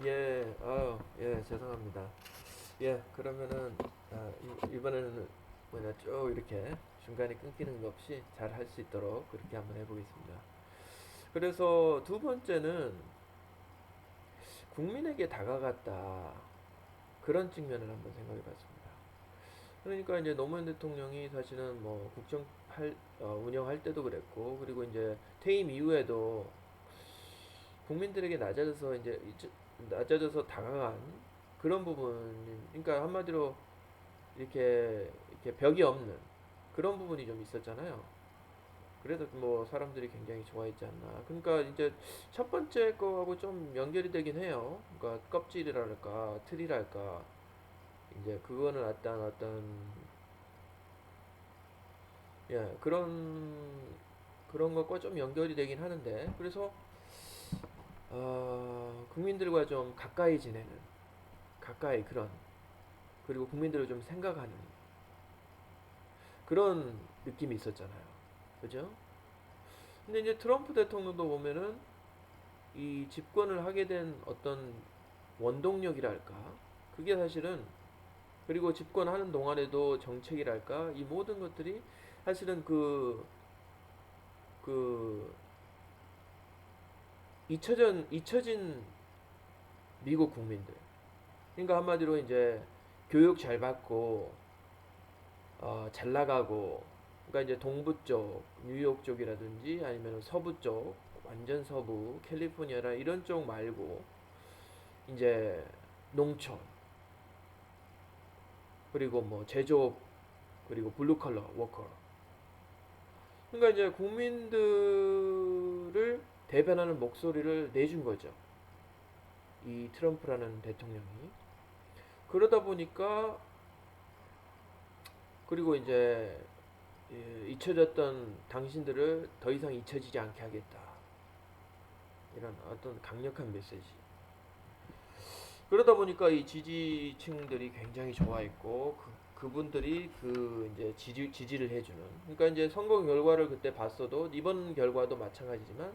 예, 예, 죄송합니다. 예, 그러면은, 이번에는 쭉 이렇게 중간에 끊기는 거 없이 잘 할 수 있도록 그렇게 한번 해보겠습니다. 그래서 두 번째는 국민에게 다가갔다. 그런 측면을 한번 생각해 봤습니다. 그러니까 이제 노무현 대통령이 사실은 뭐 운영할 때도 그랬고, 그리고 이제 퇴임 이후에도 국민들에게 낮아져서 다가간 그런 부분, 그러니까 한마디로 이렇게 벽이 없는 그런 부분이 좀 있었잖아요. 그래서 뭐 사람들이 굉장히 좋아했지 않나. 그러니까 이제 첫 번째 거하고 좀 연결이 되긴 해요. 그러니까 껍질이랄까, 틀이랄까, 이제 그거는 어떤 예 그런 것과 좀 연결이 되긴 하는데, 그래서 국민들과 좀 가까이 지내는, 가까이 그런, 그리고 국민들을 좀 생각하는 그런 느낌이 있었잖아요. 그죠? 근데 이제 트럼프 대통령도 보면은 이 집권을 하게 된 어떤 원동력이랄까? 그게 사실은, 그리고 집권하는 동안에도 정책이랄까? 이 모든 것들이 사실은 그, 잊혀진 미국 국민들. 그러니까 한마디로 이제 교육 잘 받고, 잘 나가고, 그러니까 이제 동부 쪽, 뉴욕 쪽이라든지 아니면 서부 쪽, 완전 서부, 캘리포니아나 이런 쪽 말고, 이제 농촌, 그리고 뭐 제조업, 그리고 블루 컬러 워커. 그러니까 이제 국민들을 대변하는 목소리를 내준 거죠. 이 트럼프라는 대통령이. 그러다 보니까, 그리고 이제 잊혀졌던 당신들을 더 이상 잊혀지지 않게 하겠다. 이런 어떤 강력한 메시지. 그러다 보니까 이 지지층들이 굉장히 좋아했고, 그분들이 이제 지지를 해주는. 그러니까 이제 선거 결과를 그때 봤어도 이번 결과도 마찬가지지만,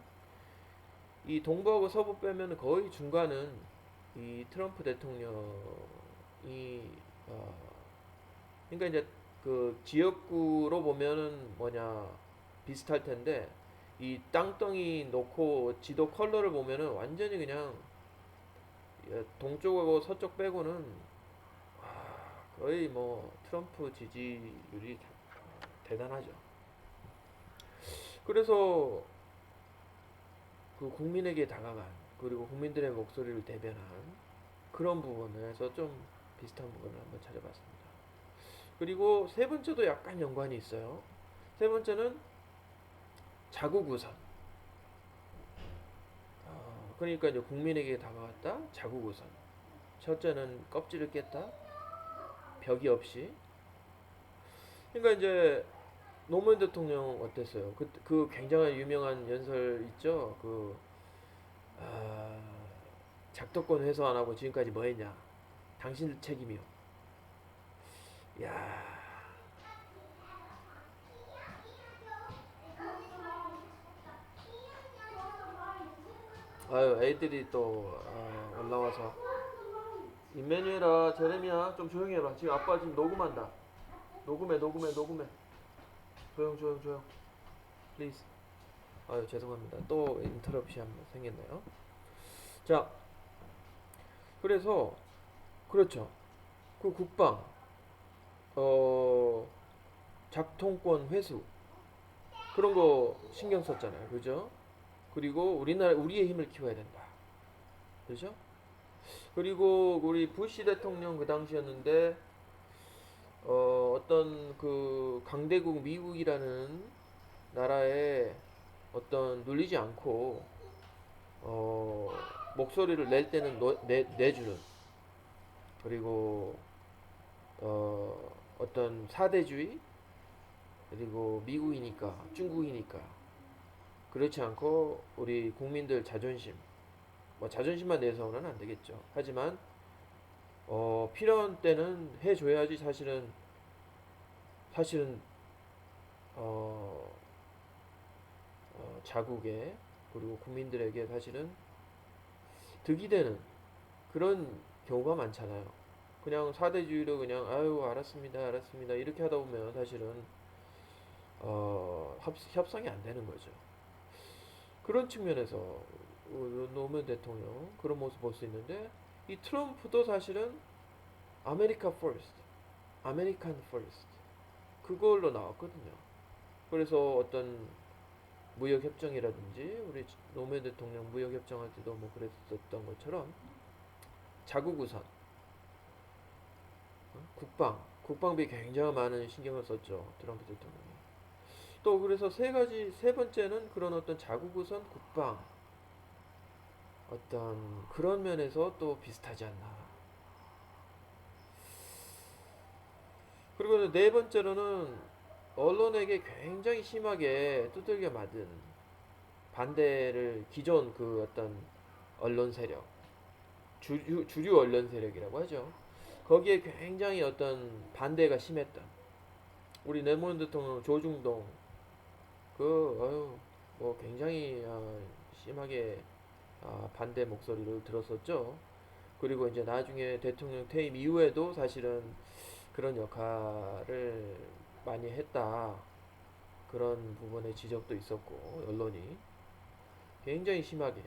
이 동부하고 서부 빼면 거의 중간은 이 트럼프 대통령이 어 그러니까 이제 그 지역구로 보면은 비슷할 텐데, 이 땅덩이 놓고 지도 컬러를 보면은 완전히 그냥 동쪽하고 서쪽 빼고는 거의 뭐 트럼프 지지율이 대단하죠. 그래서 그 국민에게 다가간, 그리고 국민들의 목소리를 대변한 그런 부분에서 좀 비슷한 부분을 한번 찾아봤습니다. 그리고 세 번째도 약간 연관이 있어요. 세 번째는 자국 우선. 그러니까 이제 국민에게 다가갔다, 자국 우선. 첫째는 껍질을 깼다, 벽이 없이. 그러니까 이제 노무현 대통령 어땠어요? 그 굉장한 유명한 연설 있죠. 아, 작도권 회수 안 하고 지금까지 뭐 했냐? 당신 책임이요. 야, 아유, 애들이 또 올라와서. 임메뉴에라, 제레미야, 좀 조용히 해봐. 지금 아빠 지금 녹음한다. 녹음해. 조용. 플리즈. 아유, 죄송합니다. 또 인터럽션이 한번 생겼네요. 자, 그래서 그렇죠. 그 국방, 어, 작통권 회수 그런 거 신경 썼잖아요. 그죠? 그리고 우리의 힘을 키워야 된다. 그죠? 그리고 우리 부시 대통령 그 당시였는데, 어떤 그 강대국 미국이라는 나라에 눌리지 않고 어, 목소리를 낼 때는 내주는, 그리고 어떤 사대주의, 그리고 미국이니까 중국이니까 그렇지 않고 우리 국민들 자존심, 뭐 자존심만 내서는 안 되겠죠. 하지만 필요한 때는 해줘야지. 사실은 어, 자국에, 그리고 국민들에게 사실은 득이 되는, 그런 경우가 많잖아요. 그냥 사대주의로 그냥 아유 알았습니다 알았습니다 이렇게 하다 보면 사실은 협상이 안 되는 거죠. 그런 측면에서 노무현 대통령 그런 모습 볼 수 있는데 이 트럼프도 사실은 아메리카 퍼스트, 아메리칸 퍼스트 그걸로 나왔거든요. 그래서 어떤 무역 협정이라든지 우리 노무현 대통령 무역 협정할 때도 뭐 그랬었던 것처럼 자국 우선, 국방비 굉장히 많은 신경을 썼죠 트럼프 대통령이. 또 그래서 세 번째는 그런 어떤 자국 우선 국방 어떤 그런 면에서 또 비슷하지 않나. 그리고 네 번째로는 언론에게 굉장히 심하게 두들겨 맞은 반대를 기존 그 어떤 언론 세력, 주류 언론 세력이라고 하죠. 거기에 굉장히 어떤 반대가 심했던 우리 노무현 대통령 조중동 뭐 굉장히 심하게 반대 목소리를 들었었죠. 그리고 이제 나중에 대통령 퇴임 이후에도 사실은 그런 역할을 많이 했다. 그런 부분의 지적도 있었고 언론이 굉장히 심하게.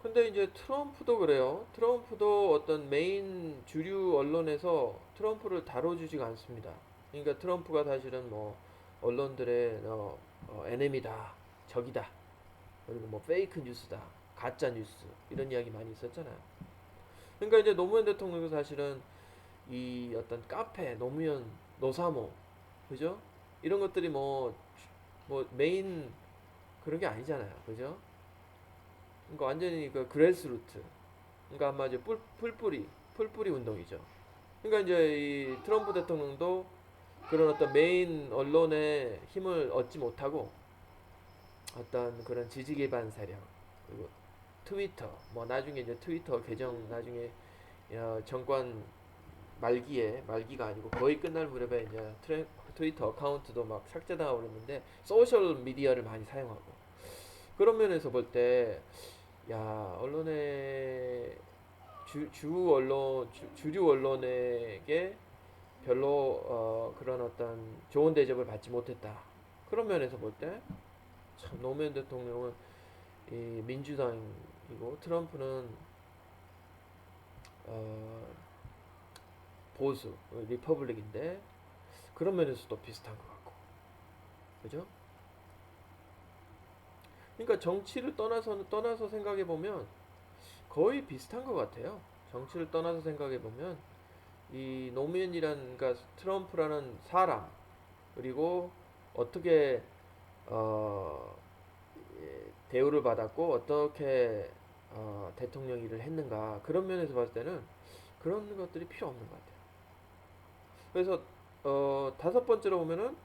근데 이제 트럼프도 그래요. 트럼프도 어떤 메인 주류 언론에서 트럼프를 다뤄주지가 않습니다. 그러니까 트럼프가 사실은 뭐 언론들의 에네미다, 적이다, 그리고 뭐 페이크 뉴스다, 가짜 뉴스 이런 이야기 많이 있었잖아요. 그러니까 이제 노무현 대통령도 사실은 이 어떤 카페, 노무현, 노사모, 그죠? 이런 것들이 뭐 메인 그런 게 아니잖아요, 그죠? 그러니까 완전히 그 그래스루트, 그러니까 아마 이제 풀뿌리 운동이죠. 그러니까 이제 이 트럼프 대통령도 그런 어떤 메인 언론의 힘을 얻지 못하고 어떤 그런 지지 기반 세력 그리고 트위터 뭐 나중에 이제 트위터 계정 나중에 정권 말기가 아니고 거의 끝날 무렵에 이제 트위터 어카운트도 막 삭제당하고 그랬는데 소셜 미디어를 많이 사용하고 그런 면에서 볼 때 야 언론의 주류 언론에게 별로 그런 어떤 좋은 대접을 받지 못했다. 그런 면에서 볼 때 참 노무현 대통령은 이 민주당이고 트럼프는 어, 보수 리퍼블릭인데 그런 면에서도 비슷한 것 같고 그죠? 그러니까 정치를 떠나서 생각해 보면 거의 비슷한 것 같아요. 정치를 떠나서 생각해 보면 이 노무현이란 그러니까 트럼프라는 사람 그리고 어떻게 어, 대우를 받았고 어떻게 대통령 일을 했는가 그런 면에서 봤을 때는 그런 것들이 필요 없는 것 같아요. 그래서 다섯 번째로 보면은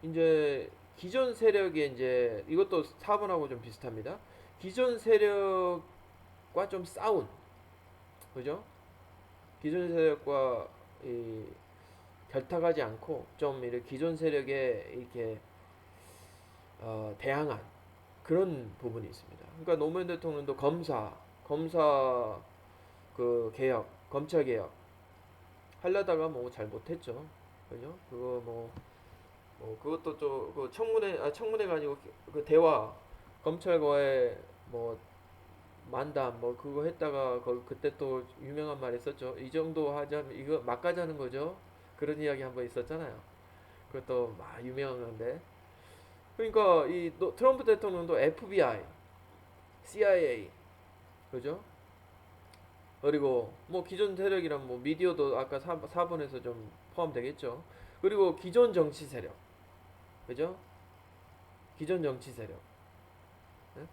이제 기존 세력의 이제 이것도 4번하고 좀 비슷합니다. 기존 세력과 좀 싸운 그죠? 기존 세력과 이 결탁하지 않고 좀 이렇게 기존 세력에 이렇게 대항한 그런 부분이 있습니다. 그러니까 노무현 대통령도 검사 그 개혁, 검찰 개혁 하려다가 뭐 잘 못했죠. 그죠? 그것도 좀그 청문회가 아니고 그 대화 검찰과의 뭐 만담 뭐 그거 했다가 그때 또 유명한 말 했었죠. 이 정도 하자면 이거 막 가자는 거죠. 그런 이야기 한번 있었잖아요. 그것도 막 유명한데. 그러니까 이 트럼프 대통령도 FBI, CIA, 그죠? 그리고 뭐 기존 세력이란 뭐 미디어도 아까 4번에서 좀 포함되겠죠. 그리고 기존 정치 세력, 그죠? 기존 정치 세력. 예?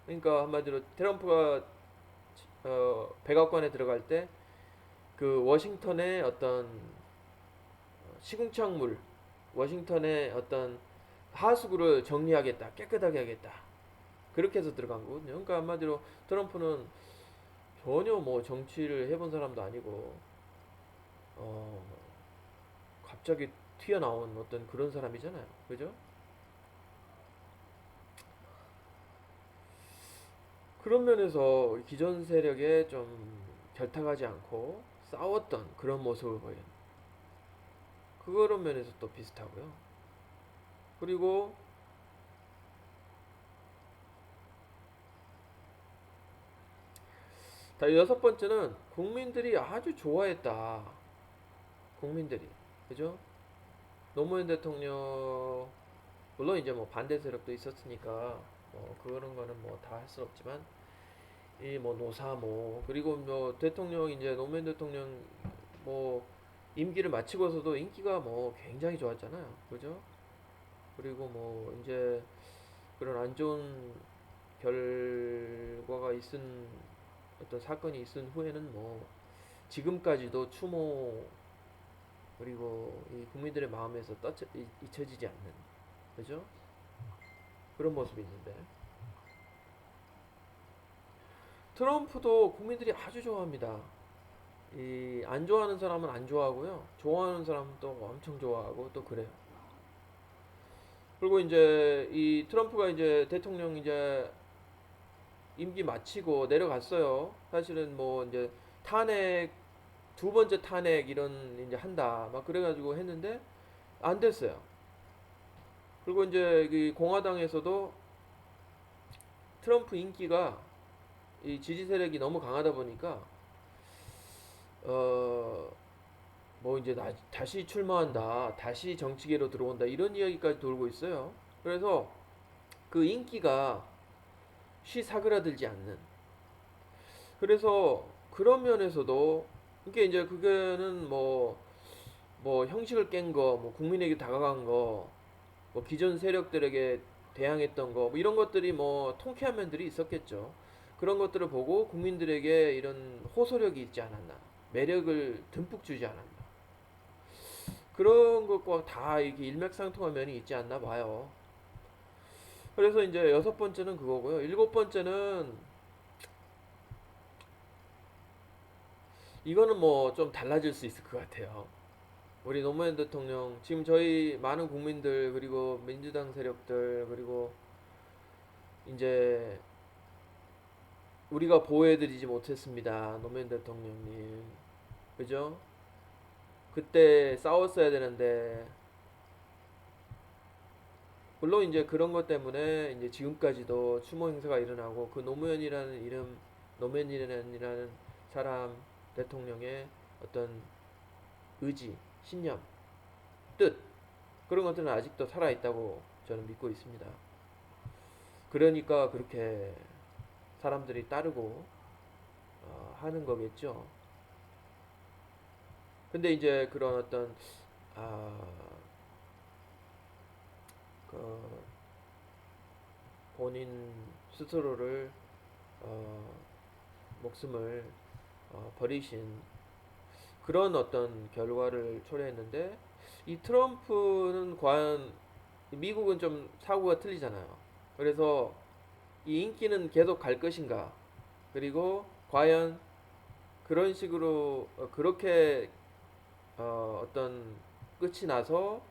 그러니까 한마디로 트럼프가 백악관에 들어갈 때 그 워싱턴의 어떤 시궁창물, 워싱턴의 어떤 하수구를 정리하겠다, 깨끗하게 하겠다. 그렇게 해서 들어간 거거든요. 그러니까 한마디로 트럼프는 전혀 뭐 정치를 해본 사람도 아니고 어, 갑자기 튀어나온 어떤 그런 사람이잖아요. 그죠? 그런 면에서 기존 세력에 좀 결탁하지 않고 싸웠던 그런 모습을 보이는 그런 면에서 또 비슷하고요. 그리고 여섯 번째는 국민들이 아주 좋아했다. 국민들이 그죠? 노무현 대통령 물론 이제 뭐 반대 세력도 있었으니까 뭐 그런 거는 뭐 다 할 수 없지만 이 뭐 노사모 그리고 뭐 대통령 이제 노무현 대통령 뭐 임기를 마치고서도 인기가 뭐 굉장히 좋았잖아요. 그죠? 그리고 뭐 이제 그런 안 좋은 결과가 있은 어떤 사건이 있은 후에는 뭐 지금까지도 추모 그리고 이 국민들의 마음에서 잊혀지지 않는 그죠? 그런 모습이 있는데 트럼프도 국민들이 아주 좋아합니다. 이 안 좋아하는 사람은 안 좋아하고요. 좋아하는 사람은 또 엄청 좋아하고 또 그래요. 그리고 이제 이 트럼프가 이제 대통령 이제 임기 마치고 내려갔어요. 사실은 뭐 이제 탄핵 두 번째 탄핵 이런 이제 한다 막 그래가지고 했는데 안 됐어요. 그리고 이제 이 공화당에서도 트럼프 인기가 이 지지 세력이 너무 강하다 보니까 어 뭐 이제 다시 출마한다, 다시 정치계로 들어온다 이런 이야기까지 돌고 있어요. 그래서 그 인기가 쉬 사그라들지 않는. 그래서 그런 면에서도 이게 이제 그거는 뭐 형식을 깬 거, 뭐 국민에게 다가간 거, 뭐 기존 세력들에게 대항했던 거, 뭐 이런 것들이 뭐 통쾌한 면들이 있었겠죠. 그런 것들을 보고 국민들에게 이런 호소력이 있지 않았나, 매력을 듬뿍 주지 않았나. 그런 것과 다 이게 일맥상통한 면이 있지 않나 봐요. 그래서 이제 여섯 번째는 그거고요. 일곱 번째는 이거는 뭐 좀 달라질 수 있을 것 같아요. 우리 노무현 대통령 지금 저희 많은 국민들 그리고 민주당 세력들 그리고 이제 우리가 보호해드리지 못했습니다. 노무현 대통령님. 그죠? 그때 싸웠어야 되는데 물론 이제 그런 것 때문에 이제 지금까지도 추모 행사가 일어나고 그 노무현이라는 이름, 노무현이라는 사람 대통령의 어떤 의지, 신념, 뜻 그런 것들은 아직도 살아 있다고 저는 믿고 있습니다. 그러니까 그렇게 사람들이 따르고 하는 거겠죠. 근데 이제 그런 어떤 아, 그 본인 스스로를 어, 목숨을 버리신 그런 어떤 결과를 초래했는데 이 트럼프는 과연 미국은 좀 사고가 틀리잖아요. 그래서 이 인기는 계속 갈 것인가? 그리고 과연 그런 식으로 그렇게 어떤 끝이 나서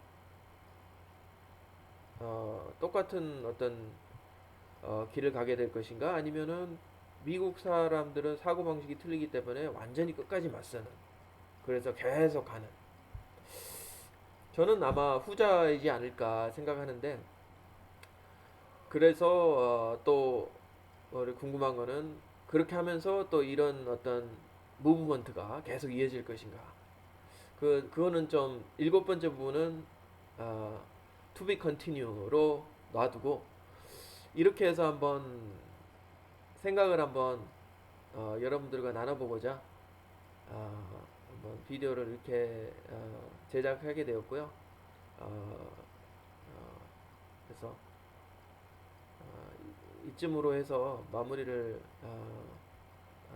똑같은 어떤 길을 가게 될 것인가? 아니면은 미국 사람들은 사고방식이 틀리기 때문에 완전히 끝까지 맞서는 그래서 계속 가는 저는 아마 후자이지 않을까 생각하는데 그래서 또 궁금한 거는 그렇게 하면서 또 이런 어떤 무브먼트가 계속 이어질 것인가 그거는 좀 일곱 번째 부분은 어, to be continue로 놔두고 이렇게 해서 한번 생각을 한번 여러분들과 나눠보고자 한번 비디오를 이렇게 제작하게 되었고요. 그래서 이쯤으로 해서 마무리를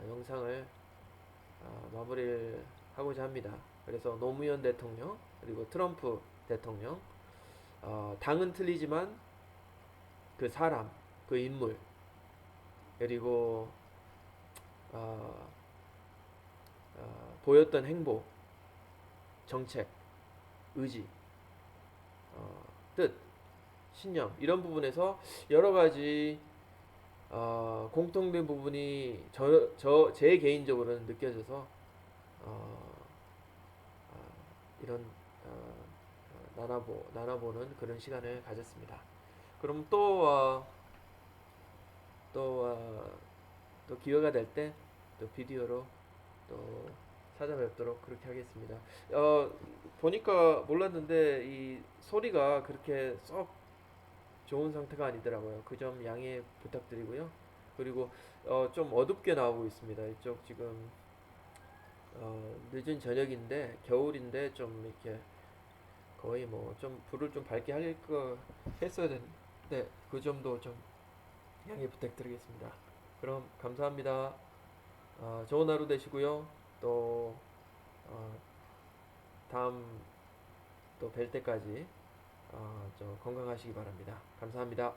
영상을 마무리를 하고자 합니다. 그래서 노무현 대통령 그리고 트럼프 대통령 당은 틀리지만 그 사람 그 인물 그리고 어, 보였던 행보 정책 의지 뜻 신념 이런 부분에서 여러 가지 공통된 부분이 제 개인적으로는 느껴져서 어, 이런 나눠보는 그런 시간을 가졌습니다. 그럼 또, 어, 또 기회가 될 때 또 비디오로 또 찾아뵙도록 그렇게 하겠습니다. 어, 보니까 몰랐는데 이 소리가 그렇게 썩 좋은 상태가 아니더라고요. 그 점 양해 부탁드리고요. 그리고 좀 어둡게 나오고 있습니다. 이쪽 지금 늦은 저녁인데 겨울인데 좀 이렇게 거의 뭐 좀 불을 좀 밝게 할 거 했어야 되는데 그 점도 좀 양해 부탁드리겠습니다. 그럼 감사합니다. 좋은 하루 되시고요. 또 어, 다음 또 뵐 때까지 좀 건강하시기 바랍니다. 감사합니다.